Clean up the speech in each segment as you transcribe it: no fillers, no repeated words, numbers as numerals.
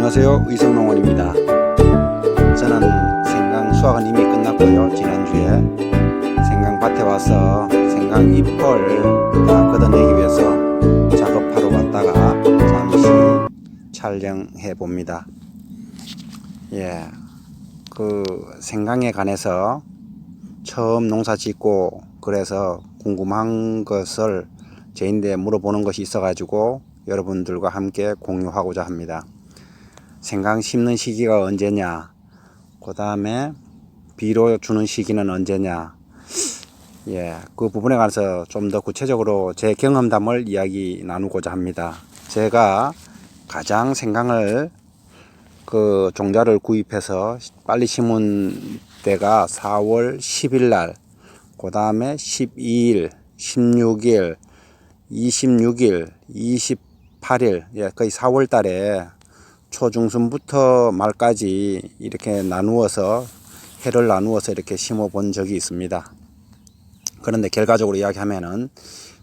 안녕하세요, 의성농원입니다. 저는 생강 수확은 이미 끝났고요. 지난주에 생강밭에 와서 생강 잎을 다 걷어내기 위해서 작업하러 갔다가 잠시 촬영해 봅니다. 그 생강에 관해서 처음 농사 짓고 그래서 궁금한 것을 제인데 물어보는 것이 있어 가지고 여러분들과 함께 공유하고자 합니다. 생강 심는 시기가 언제냐, 그 다음에 비료 주는 시기는 언제냐, 그 부분에 관해서 좀 더 구체적으로 제 경험담을 이야기 나누고자 합니다. 제가 가장 생강을 그 종자를 구입해서 빨리 심은 때가 4월 10일 날, 그 다음에 12일, 16일, 26일, 28일, 거의 4월 달에 초중순부터 말까지 이렇게 나누어서 해를 나누어서 이렇게 심어 본 적이 있습니다. 그런데 결과적으로 이야기하면은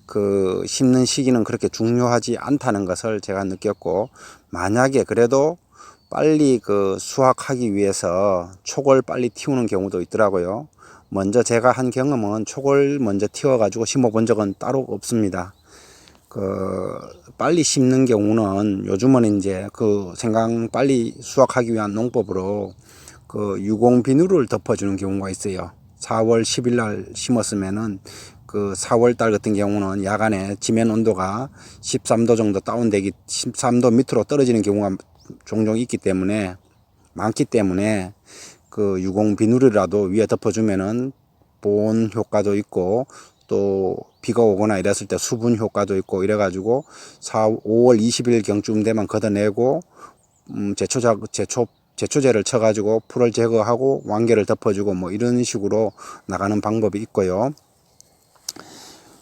그 심는 시기는 그렇게 중요하지 않다는 것을 제가 느꼈고, 만약에 그래도 빨리 그 수확하기 위해서 촉을 빨리 틔우는 경우도 있더라고요. 먼저 제가 한 경험은 촉을 먼저 틔워 가지고 심어 본 적은 따로 없습니다. 빨리 심는 경우는 요즘은 이제 그 생강 빨리 수확하기 위한 농법으로 그 유공 비누를 덮어주는 경우가 있어요. 4월 10일 날 심었으면은 그 4월 달 같은 경우는 야간에 지면 온도가 13도 정도 다운되기, 13도 밑으로 떨어지는 경우가 종종 있기 때문에, 많기 때문에 그 유공 비누라도 위에 덮어주면은 보온 효과도 있고, 또 비가 오거나 이랬을 때 수분 효과도 있고 이래가지고 5월 20일 경쯤 되면 걷어내고 제초제를 쳐가지고 풀을 제거하고 완개를 덮어주고 뭐 이런 식으로 나가는 방법이 있고요.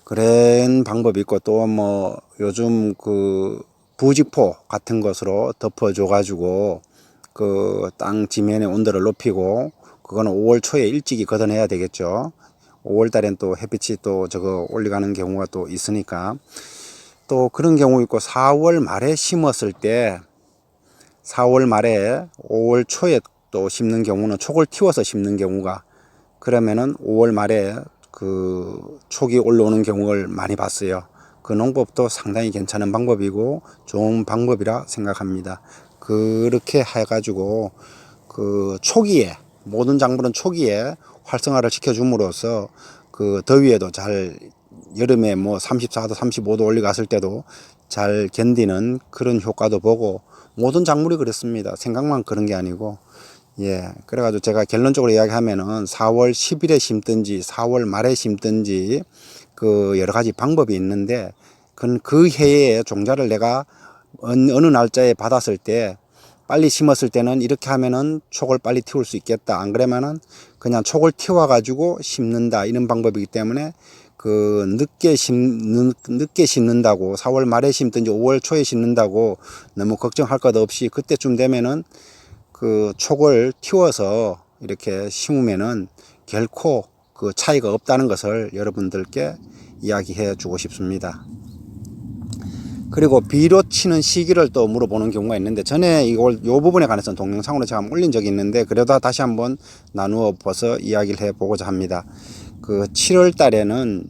그런 방법이 있고, 또 뭐 요즘 그 부직포 같은 것으로 덮어줘 가지고 그 땅 지면의 온도를 높이고, 그거는 5월 초에 일찍이 걷어내야 되겠죠. 5월 달엔 또 햇빛이 또 저거 올라가는 경우가 또 있으니까. 또 그런 경우 있고, 4월 말에 심었을 때 4월 말에 5월 초에 또 심는 경우는 촉을 틔워서 심는 경우가, 그러면은 5월 말에 그 촉이 올라오는 경우를 많이 봤어요. 그 농법도 상당히 괜찮은 방법이고 좋은 방법이라 생각합니다. 그렇게 해가지고 그 초기에, 모든 작물은 초기에 활성화를 시켜줌으로써 그 더위에도 잘, 여름에 뭐 34도 35도 올라갔을 때도 잘 견디는 그런 효과도 보고, 모든 작물이 그렇습니다. 생강만 그런 게 아니고. 그래가지고 제가 결론적으로 이야기하면은 4월 10일에 심든지 4월 말에 심든지 그 여러 가지 방법이 있는데, 그 해에 종자를 내가 어느 날짜에 받았을 때 빨리 심었을 때는 이렇게 하면은 촉을 빨리 틔울 수 있겠다, 안 그러면은 그냥 촉을 틔워 가지고 심는다, 이런 방법이기 때문에 그 늦게 심는다고, 4월 말에 심든지 5월 초에 심는다고 너무 걱정할 것 없이 그때쯤 되면은 그 촉을 틔워서 이렇게 심으면은 결코 그 차이가 없다는 것을 여러분들께 이야기해 주고 싶습니다. 그리고 비료 치는 시기를 또 물어보는 경우가 있는데, 전에 요 부분에 관해서는 동영상으로 제가 올린 적이 있는데, 그래도 다시 한번 나누어 봐서 이야기를 해 보고자 합니다. 그 7월 달에는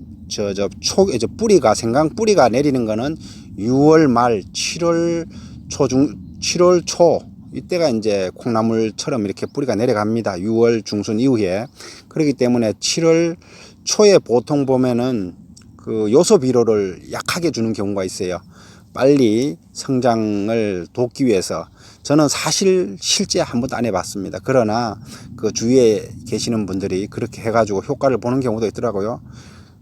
뿌리가, 생강 뿌리가 내리는 거는 6월 말, 7월 초, 이때가 이제 콩나물처럼 이렇게 뿌리가 내려갑니다. 6월 중순 이후에. 그렇기 때문에 7월 초에 보통 보면은 그 요소 비료를 약하게 주는 경우가 있어요. 빨리 성장을 돕기 위해서. 저는 사실 실제 한 번도 안 해봤습니다. 그러나 그 주위에 계시는 분들이 그렇게 해가지고 효과를 보는 경우도 있더라고요.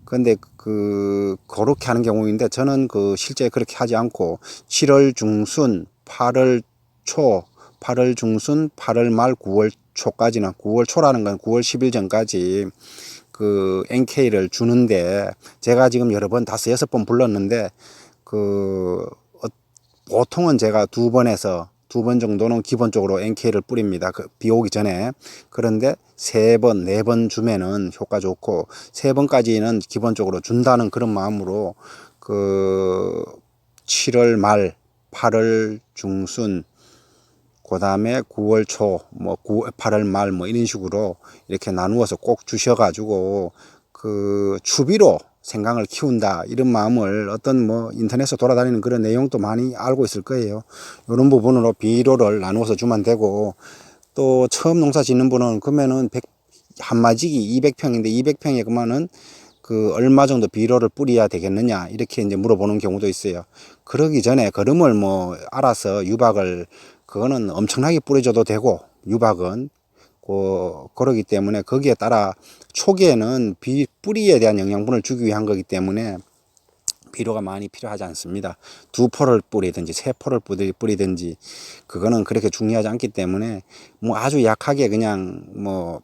근데 그렇게 하는 경우인데, 저는 그 실제 그렇게 하지 않고 7월 중순, 8월 초, 8월 중순, 8월 말, 9월 초까지는, 9월 초라는 건 9월 10일 전까지 그 NK를 주는데, 제가 지금 여러 번, 5, 6번 불렀는데, 보통은 제가 2번 정도는 기본적으로 NK를 뿌립니다. 비 오기 전에. 그런데 3번, 4번 주면은 효과 좋고, 3번까지는 기본적으로 준다는 그런 마음으로 7월 말, 8월 중순, 그 다음에 9월 초, 뭐 8월 말 뭐 이런 식으로 이렇게 나누어서 꼭 주셔가지고 그 추비로 생강을 키운다 이런 마음을 어떤 뭐 인터넷에 돌아다니는 그런 내용도 많이 알고 있을 거예요. 이런 부분으로 비료를 나누어서 주면 되고, 또 처음 농사 짓는 분은 그러면은 한마지기 200평인데 200평에 그러면은 그 얼마 정도 비료를 뿌려야 되겠느냐 이렇게 이제 물어보는 경우도 있어요. 그러기 전에 거름을 뭐 알아서 유박을 그거는 엄청나게 뿌려줘도 되고, 유박은 그러기 때문에 거기에 따라 초기에는 뿌리에 대한 영양분을 주기 위한 거기 때문에 비료가 많이 필요하지 않습니다. 2포를 뿌리든지 3포를 뿌리든지 그거는 그렇게 중요하지 않기 때문에 뭐 아주 약하게 그냥 뭐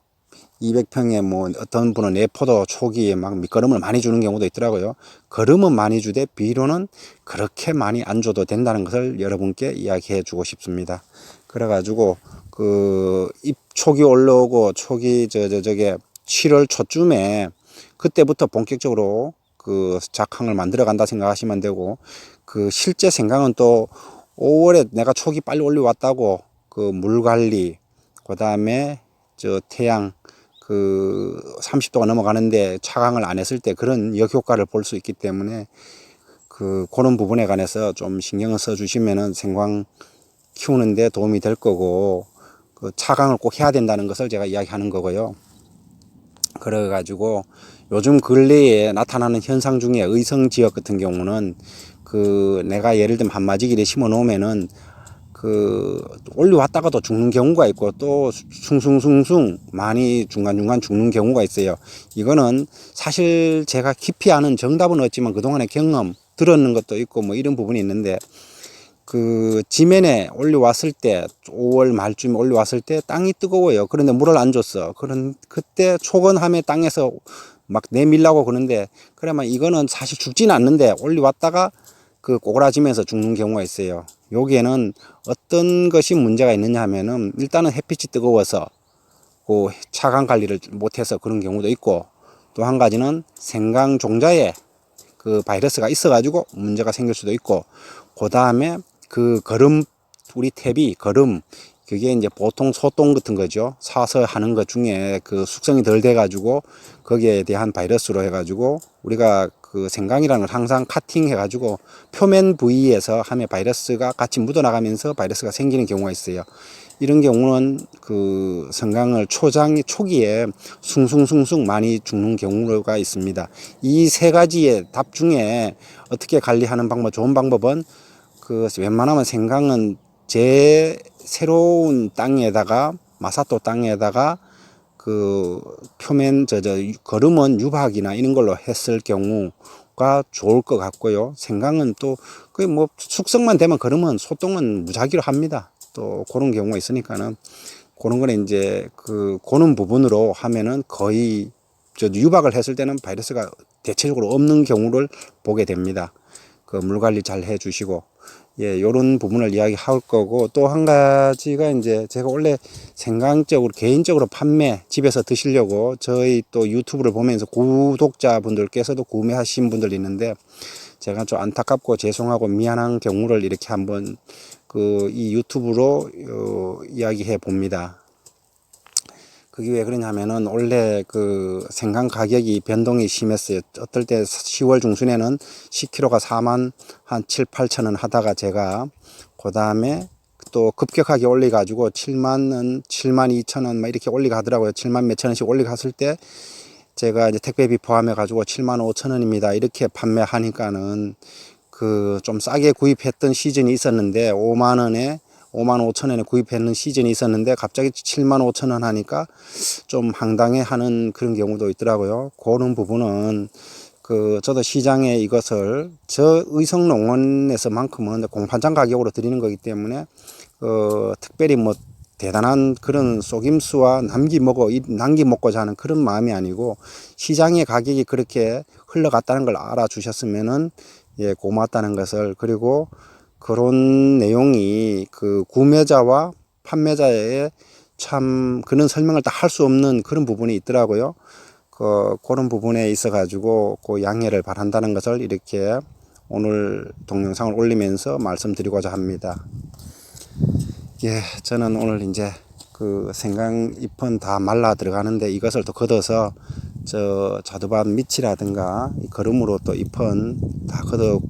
200평에 뭐 어떤 분은 4포도 초기에 막 밑거름을 많이 주는 경우도 있더라고요. 거름은 많이 주되 비료는 그렇게 많이 안 줘도 된다는 것을 여러분께 이야기해 주고 싶습니다. 그래가지고 그 잎 초기 올라오고 초기 저게 7월 초쯤에 그때부터 본격적으로 그 작황을 만들어 간다 생각하시면 되고, 그 실제 생강은 또 5월에 내가 초기 빨리 올려왔다고 그 물 관리, 그 다음에 저 태양 그 30도가 넘어가는데 차강을 안 했을 때 그런 역효과를 볼 수 있기 때문에 그런 부분에 관해서 좀 신경을 써 주시면은 생강 키우는데 도움이 될 거고, 그 차강을 꼭 해야 된다는 것을 제가 이야기하는 거고요. 그래가지고 요즘 근래에 나타나는 현상 중에 의성 지역 같은 경우는 그 내가 예를 들면 한마지기를 심어 놓으면은 그 올려왔다가도 죽는 경우가 있고, 또 숭숭숭숭 많이 중간중간 죽는 경우가 있어요. 이거는 사실 제가 깊이 아는 정답은 없지만 그동안의 경험 들었는 것도 있고 뭐 이런 부분이 있는데, 그 지면에 올려왔을 때 5월 말쯤에 올려왔을 때 땅이 뜨거워요. 그런데 물을 안 줬어. 그때 초건함에 땅에서 막 내밀라고 그러는데, 그러면 이거는 사실 죽지는 않는데 올려왔다가 그 꼬그라지면서 죽는 경우가 있어요. 여기에는 어떤 것이 문제가 있느냐 하면은 일단은 햇빛이 뜨거워서 그 차강 관리를 못해서 그런 경우도 있고, 또 한 가지는 생강 종자에 그 바이러스가 있어가지고 문제가 생길 수도 있고, 그 다음에 그 거름, 우리 탭이 거름, 그게 이제 보통 소똥 같은 거죠. 사서 하는 것 중에 그 숙성이 덜 돼가지고 거기에 대한 바이러스로 해가지고 우리가 그 생강이라는 걸 항상 카팅 해가지고 표면 부위에서 하면 바이러스가 같이 묻어나가면서 바이러스가 생기는 경우가 있어요. 이런 경우는 그 생강을 초기에 숭숭숭숭 많이 죽는 경우가 있습니다. 이 세 가지의 답 중에 어떻게 관리하는 방법, 좋은 방법은 그 웬만하면 생강은 제 새로운 땅에다가 마사토 땅에다가 그 표면 거름은 유박이나 이런 걸로 했을 경우가 좋을 것 같고요. 생강은 또 거의 뭐 숙성만 되면 거름은 소똥은 무작위로 합니다. 또 그런 경우가 있으니까는 그런 거는 이제 그는 부분으로 하면은 거의 유박을 했을 때는 바이러스가 대체적으로 없는 경우를 보게 됩니다. 그 물 관리 잘 해 주시고, 예, 요런 부분을 이야기할 거고, 또 한 가지가 이제 제가 원래 생강적으로 개인적으로 판매 집에서 드시려고 저희 또 유튜브를 보면서 구독자분들께서도 구매하신 분들 있는데, 제가 좀 안타깝고 죄송하고 미안한 경우를 이렇게 한번 이 유튜브로 이야기해 봅니다. 그게 왜 그러냐면은 원래 그 생강 가격이 변동이 심했어요. 어떨 때 10월 중순에는 10kg가 4만 한 7, 8천 원 하다가 제가 그 다음에 또 급격하게 올려가지고 7만 2천 원 막 이렇게 올리가더라고요. 7만 몇천 원씩 올리갔을 때 제가 이제 택배비 포함해 가지고 7만 5천 원입니다. 이렇게 판매하니까는 그 좀 싸게 구입했던 시즌이 있었는데 5만 5천 원에 구입했는 시즌이 있었는데 갑자기 7만 5천 원 하니까 좀 황당해 하는 그런 경우도 있더라고요. 그런 부분은 저도 시장에 이것을 저 의성농원에서만큼은 공판장 가격으로 드리는 거기 때문에 특별히 뭐 대단한 그런 속임수와 남기 먹고자 하는 그런 마음이 아니고, 시장의 가격이 그렇게 흘러갔다는 걸 알아주셨으면은 예, 고맙다는 것을, 그리고 그런 내용이 그 구매자와 판매자의 참 그런 설명을 다 할 수 없는 그런 부분이 있더라고요. 그런 부분에 있어 가지고 그 양해를 바란다는 것을 이렇게 오늘 동영상을 올리면서 말씀드리고자 합니다. 예, 저는 오늘 이제 그 생강 잎은 다 말라 들어가는데 이것을 또 걷어서 저 자두밭 밑이라든가 이 거름으로 또 잎은 다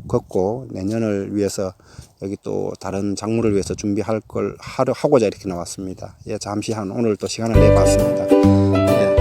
걷고 내년을 위해서 여기 또 다른 작물을 위해서 준비할 걸 하고자 이렇게 나왔습니다. 예, 잠시 한 오늘 또 시간을 내봤습니다. 예.